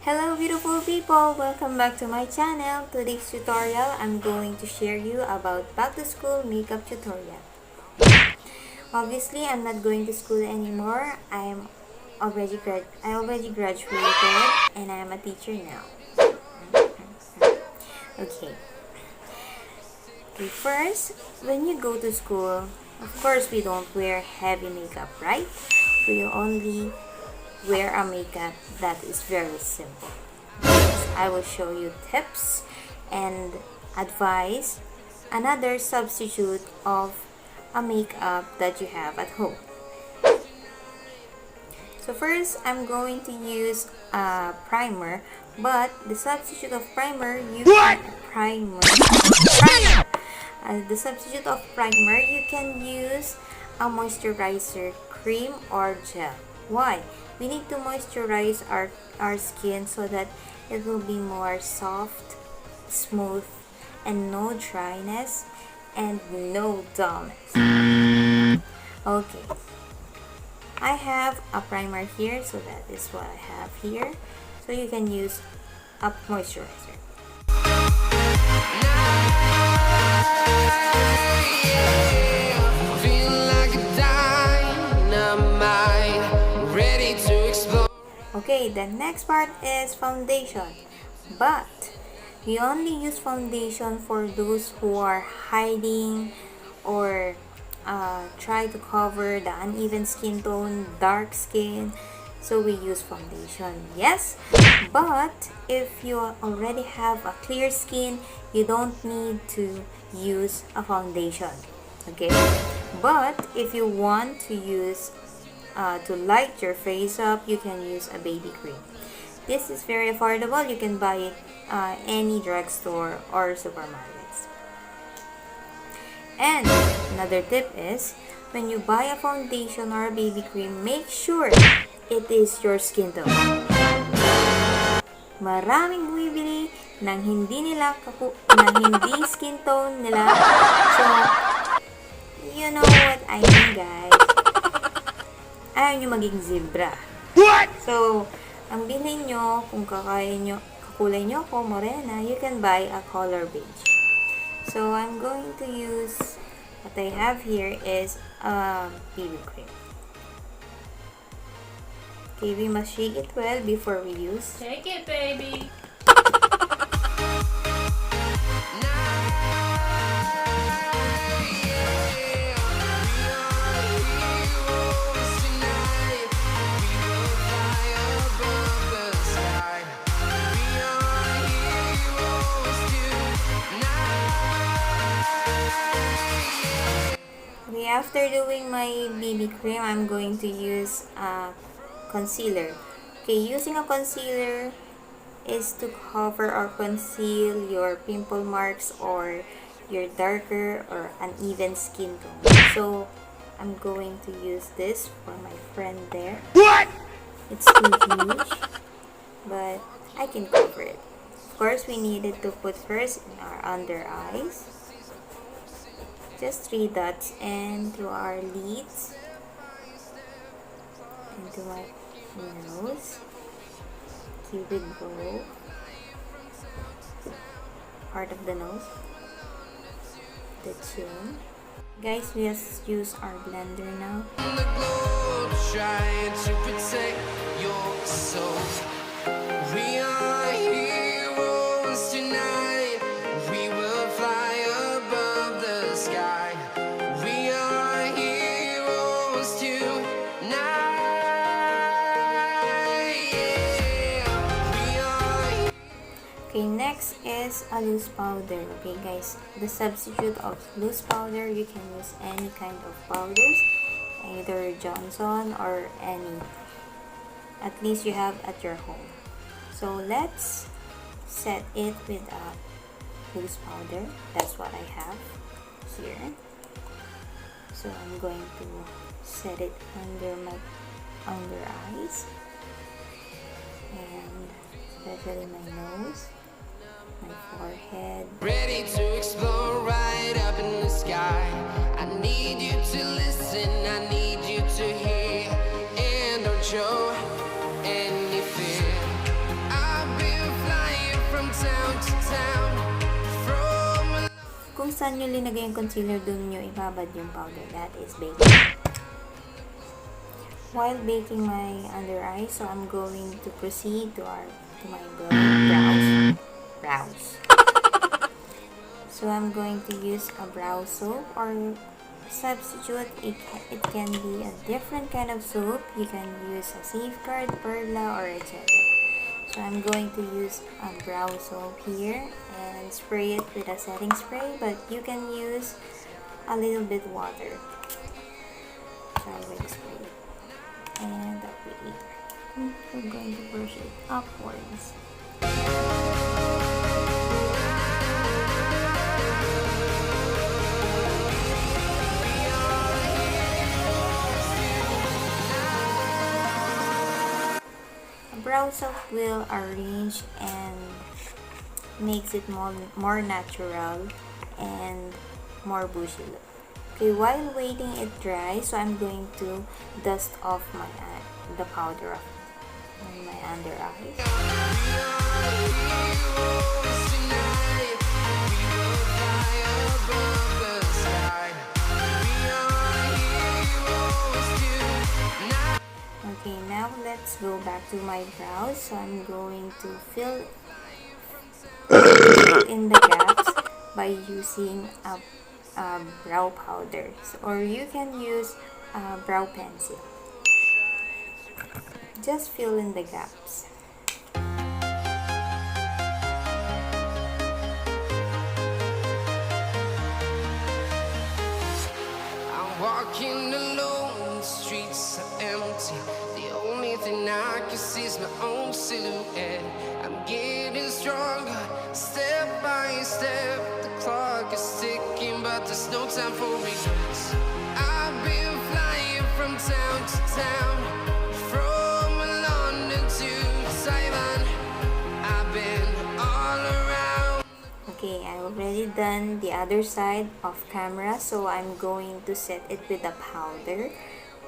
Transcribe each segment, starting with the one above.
Hello beautiful people! Welcome back to my channel. Today's tutorial, I'm going to share you about back to school makeup tutorial. Obviously, I'm not going to school anymore. I already graduated and I am a teacher now. Okay. Okay, first, when you go to school, of course we don't wear heavy makeup, right? We only wear a makeup that is very simple. I will show you tips and advice, another substitute of a makeup that you have at home. So first, I'm going to use a primer, but the substitute of primer, the substitute of primer, you can use a moisturizer cream or gel. Why? We need to moisturize our skin so that it will be more soft, smooth, and no dryness and no dullness. Okay. I have a primer here, so that is what I have here. So you can use a moisturizer. Okay, the next part is foundation. But we only use foundation for those who are hiding or try to cover the uneven skin tone, dark skin, so we use foundation. Yes, but if you already have a clear skin, you don't need to use a foundation. Okay, but if you want to use to light your face up, you can use a baby cream. This is very affordable. You can buy it any drugstore or supermarkets. And another tip is, when you buy a foundation or a baby cream, make sure it is your skin tone. Maraming bumibili ng hindi skin tone nila. So, you know what I mean, guys. Ayaw nyo maging zebra. What? So, ang bilhin nyo, kung kakulay nyo ako, morena, you can buy a color beige. So, I'm going to use, what I have here is a BB cream. Okay, we must shake it well before we use. Shake it, baby! After doing my BB cream, I'm going to use a concealer. Okay, using a concealer is to cover or conceal your pimple marks or your darker or uneven skin tone. So, I'm going to use this for my friend there. What? It's too huge, but I can cover it. Of course, we needed to put first in our under eyes. Just 3 dots, and to our lids, and to my nose, cupid bow, part of the nose, the chin. Guys, we just use our blender now. Trying to protect your soul. We are heroes tonight. We will fly above the sky. We are heroes tonight. Yeah. We are. Okay, next is a loose powder. Okay, guys, the substitute of loose powder, you can use any kind of powders, either Johnson or any at least you have at your home. So let's set it with a loose powder. That's what I have here. So I'm going to set it under my under eyes, and especially my nose, my forehead. Ready to explore right up in the sky. I need you to listen, I need you to hear, and don't show any fear. I saan nyo linagay yung concealer, dun nyo ibabad yung powder. That is baking. While baking my under eye, so I'm going to proceed to my brows. So I'm going to use a brow soap or substitute. It can be a different kind of soap. You can use a Safeguard, Perla, or etc. So I'm going to use a brow soap here and spray it with a setting spray, but you can use a little bit water. So I'm going to spray it and apply. We're going to brush it upwards. Brow soap will arrange and makes it more natural and more bushy look. Okay, while waiting it dry, so I'm going to dust off the powder on my under eyes. Okay, now let's go back to my brows. So I'm going to fill in the gaps by using a brow powder, or you can use a brow pencil. Just fill in the gaps. I'm walking alone, the streets are empty. The only thing I can see is my own silhouette. I'm getting stronger, step by step. The clock is ticking, but there's no time for regrets. I've been flying from town to town, from London to Taiwan. I've been all around. Okay, I already done the other side off camera, so I'm going to set it with a powder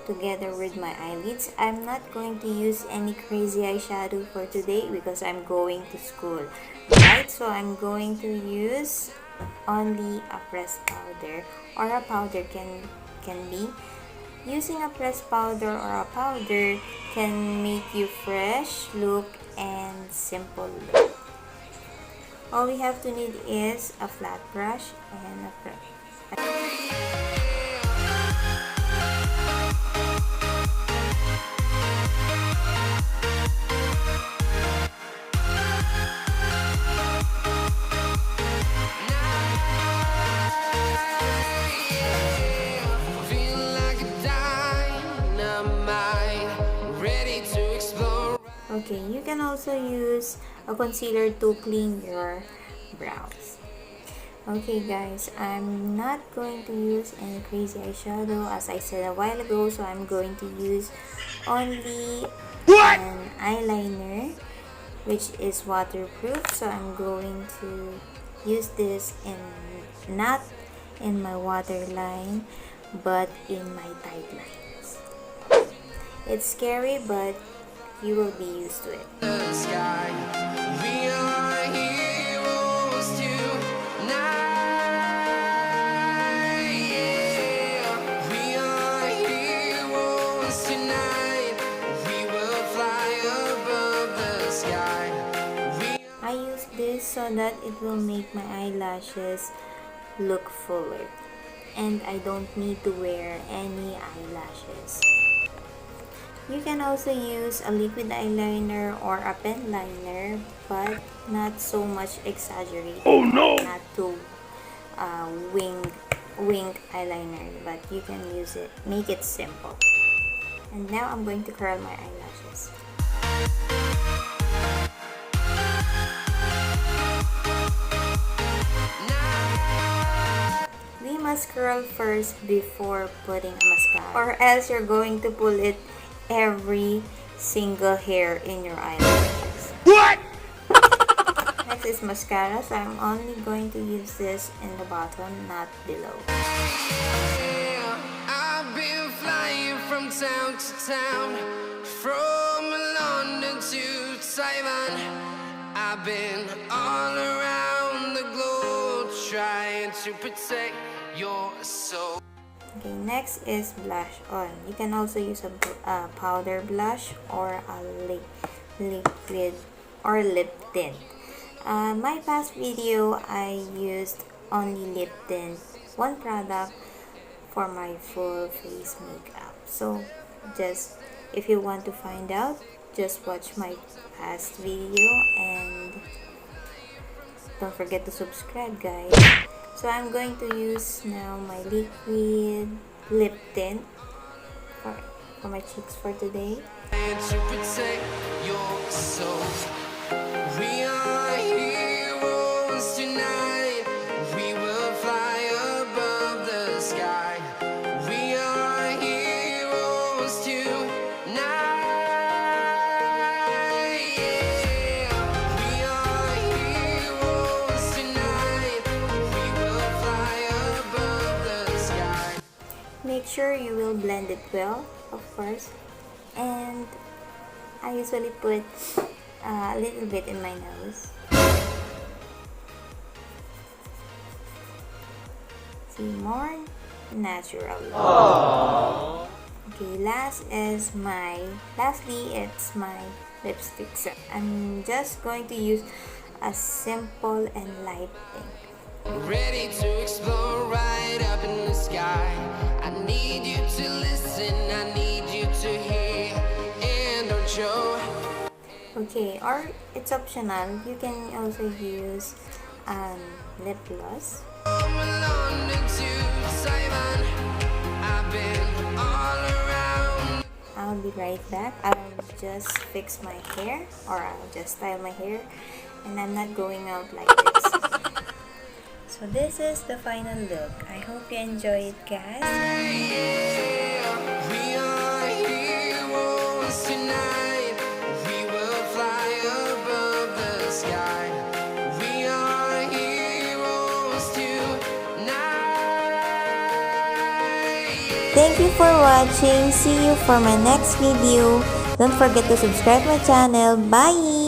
together with my eyelids. I'm not going to use any crazy eyeshadow for today because I'm going to school, right? So I'm going to use only a pressed powder, or a powder can be. Using a pressed powder or a powder can make you fresh look and simple look. All we have to need is a flat brush and a Okay, you can also use a concealer to clean your brows. Okay guys, I'm not going to use any crazy eyeshadow as I said a while ago, so I'm going to use only an eyeliner which is waterproof. So I'm going to use this not in my waterline but in my tight lines. It's scary, but you will be used to it. I use this so that it will make my eyelashes look fuller, and I don't need to wear any eyelashes. You can also use a liquid eyeliner or a pen liner, but not so much exaggerated. Oh no! Not too wing eyeliner, but you can use it. Make it simple. And now I'm going to curl my eyelashes. We must curl first before putting a mascara, or else you're going to pull it every single hair in your eyelashes. What? Next is mascara, so I'm only going to use this in the bottom, not below. I've been flying from town to town, from London to Taiwan. I've been all around the globe trying to protect your soul. Okay, next is blush on. You can also use a powder blush or a liquid or lip tint. My past video, I used only lip tint, one product for my full face makeup. So just if you want to find out, just watch my past video and don't forget to subscribe, guys. So I'm going to use now my liquid lip tint for my cheeks for today. And to protect your soul. We are heroes tonight. We will fly above the sky. We are heroes tonight. Yeah. We are heroes tonight. We will fly above the sky. Make sure you will blend it well, of course. And I usually put a little bit in my nose. See, more natural. Aww. Okay, lastly, it's my lipstick set. I'm just going to use a simple and light pink. Ready to explore right up in the sky. I need you to listen, I need you to hear, and don't show. Okay, or it's optional. You can also use lip gloss. From London to Taiwan, I've been all around. I'll be right back. I'll just fix my hair, or I'll just style my hair, and I'm not going out like this. So this is the final look. I hope you enjoy it, guys. Yeah, we are heroes tonight. We will fly above the sky. We are heroes tonight. Thank you for watching. See you for my next video. Don't forget to subscribe my channel. Bye!